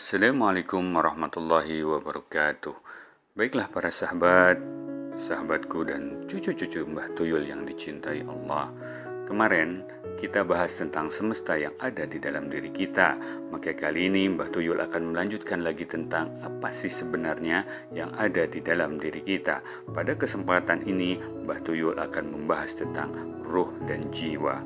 Assalamualaikum warahmatullahi wabarakatuh. Baiklah para sahabatku dan cucu-cucu Mbah Tuyul yang dicintai Allah. Kemarin kita bahas tentang semesta yang ada di dalam diri kita. Maka kali ini Mbah Tuyul akan melanjutkan lagi tentang apa sih sebenarnya yang ada di dalam diri kita. Pada kesempatan ini Mbah Tuyul akan membahas tentang ruh dan jiwa.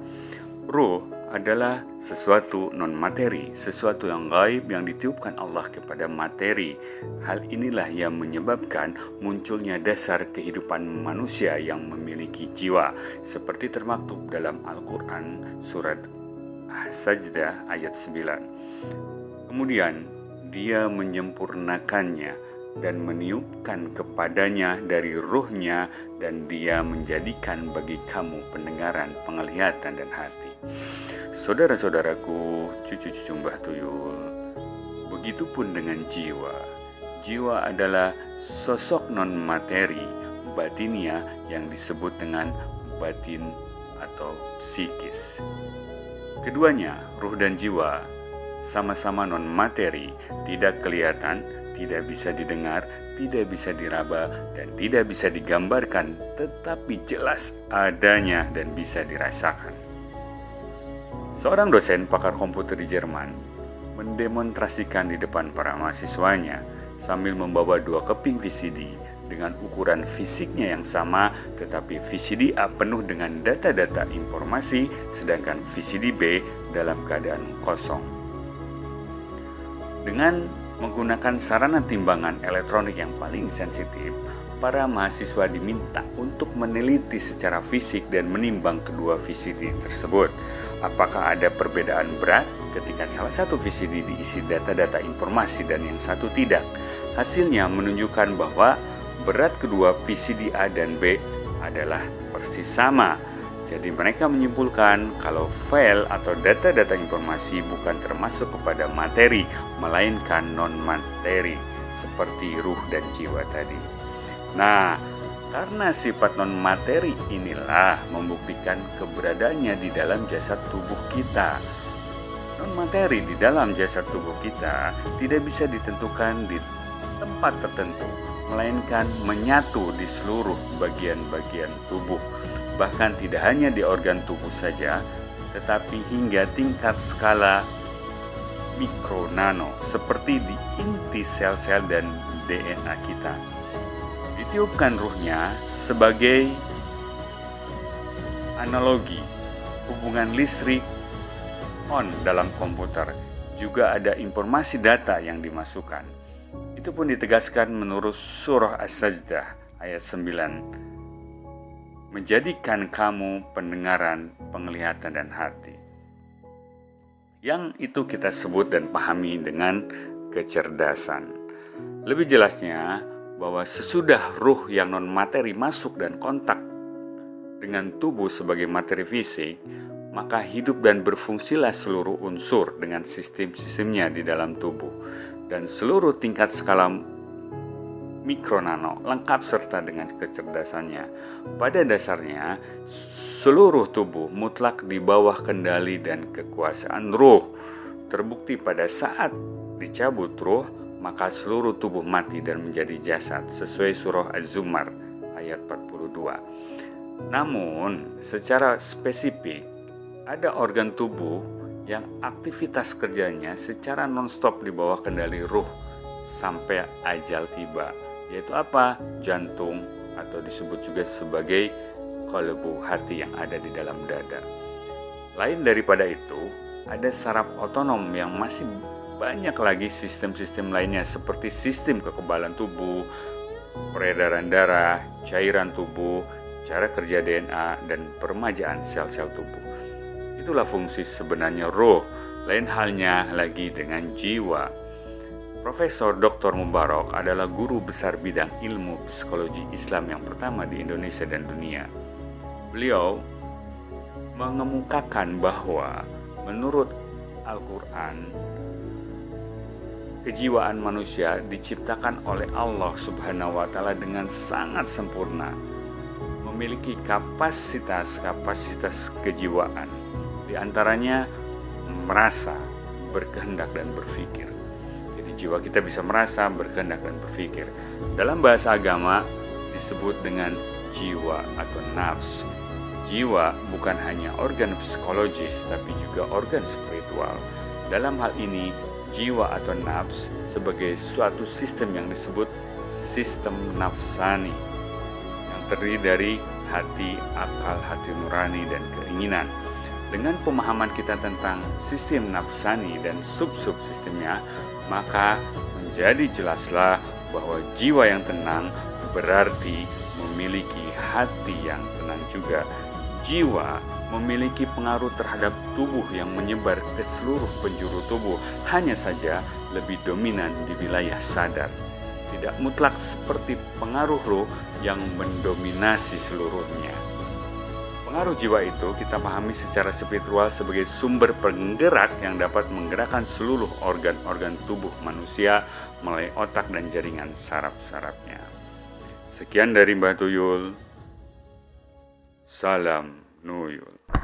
Ruh adalah sesuatu non-materi, sesuatu yang gaib yang ditiupkan Allah kepada materi. Hal inilah yang menyebabkan munculnya dasar kehidupan manusia yang memiliki jiwa, seperti termaktub dalam Al-Quran surat As-Sajdah ayat 9. Kemudian dia menyempurnakannya dan meniupkan kepadanya dari ruhnya, dan dia menjadikan bagi kamu pendengaran, penglihatan, dan hati. Saudara-saudaraku, cucu-cucu Mbah Tuyul, begitupun dengan jiwa. Jiwa adalah sosok non-materi, batinia, yang disebut dengan batin atau psikis. Keduanya, ruh dan jiwa, sama-sama non-materi, tidak kelihatan, tidak bisa didengar, tidak bisa diraba, dan tidak bisa digambarkan, tetapi jelas adanya dan bisa dirasakan. Seorang dosen pakar komputer di Jerman mendemonstrasikan di depan para mahasiswanya sambil membawa 2 keping VCD dengan ukuran fisiknya yang sama, tetapi VCD A penuh dengan data-data informasi, sedangkan VCD B dalam keadaan kosong. Dengan menggunakan sarana timbangan elektronik yang paling sensitif, para mahasiswa diminta untuk meneliti secara fisik dan menimbang kedua VCD tersebut. Apakah ada perbedaan berat ketika salah satu VCD diisi data-data informasi dan yang satu tidak? Hasilnya menunjukkan bahwa berat kedua VCD A dan B adalah persis sama. Jadi mereka menyimpulkan kalau file atau data-data informasi bukan termasuk kepada materi, melainkan non-materi, seperti ruh dan jiwa tadi. Nah, karena sifat non-materi inilah membuktikan keberadaannya di dalam jasad tubuh kita. Non-materi di dalam jasad tubuh kita tidak bisa ditentukan di tempat tertentu, melainkan menyatu di seluruh bagian-bagian tubuh. Bahkan tidak hanya di organ tubuh saja, tetapi hingga tingkat skala mikro nano, seperti di inti sel-sel dan DNA kita. Ditiupkan ruhnya sebagai analogi hubungan listrik on dalam komputer. Juga ada informasi data yang dimasukkan. Itu pun ditegaskan menurut surah As-Sajdah ayat 9. Menjadikan kamu pendengaran, penglihatan, dan hati. Yang itu kita sebut dan pahami dengan kecerdasan. Lebih jelasnya, bahwa sesudah ruh yang non-materi masuk dan kontak dengan tubuh sebagai materi fisik, maka hidup dan berfungsilah seluruh unsur dengan sistem-sistemnya di dalam tubuh. Dan seluruh tingkat skala mikronano lengkap serta dengan kecerdasannya. Pada dasarnya, seluruh tubuh mutlak di bawah kendali dan kekuasaan ruh. Terbukti pada saat dicabut ruh, maka seluruh tubuh mati dan menjadi jasad, sesuai surah Az-Zumar ayat 42. Namun, secara spesifik, ada organ tubuh yang aktivitas kerjanya secara non-stop di bawah kendali ruh sampai ajal tiba. Yaitu apa? Jantung, atau disebut juga sebagai qalbu, hati yang ada di dalam dada. Lain daripada itu, ada saraf otonom yang masih banyak lagi sistem-sistem lainnya, seperti sistem kekebalan tubuh, peredaran darah, cairan tubuh, cara kerja DNA, dan peremajaan sel-sel tubuh. Itulah fungsi sebenarnya ruh. Lain halnya lagi dengan jiwa. Profesor Dr. Mubarak adalah guru besar bidang ilmu psikologi Islam yang pertama di Indonesia dan dunia. Beliau mengemukakan bahwa menurut Al-Quran, kejiwaan manusia diciptakan oleh Allah Subhanahu wa Ta'ala dengan sangat sempurna, memiliki kapasitas kejiwaan, di antaranya merasa, berkehendak, dan berpikir. Jadi jiwa kita bisa merasa, berkehendak, dan berpikir. Dalam bahasa agama disebut dengan jiwa atau nafs. Jiwa bukan hanya organ psikologis, tapi juga organ spiritual. Dalam hal ini, jiwa atau nafs sebagai suatu sistem yang disebut sistem nafsani, yang terdiri dari hati, akal, hati nurani, dan keinginan. Dengan pemahaman kita tentang sistem nafsani dan sub-sub sistemnya, maka menjadi jelaslah bahwa jiwa yang tenang berarti memiliki hati yang tenang juga. Jiwa memiliki pengaruh terhadap tubuh yang menyebar ke seluruh penjuru tubuh, hanya saja lebih dominan di wilayah sadar. Tidak mutlak seperti pengaruh roh yang mendominasi seluruhnya. Pengaruh jiwa itu kita pahami secara spiritual sebagai sumber penggerak yang dapat menggerakkan seluruh organ-organ tubuh manusia melalui otak dan jaringan saraf-sarafnya. Sekian dari Mbah Tuyul. Salam Nuyul.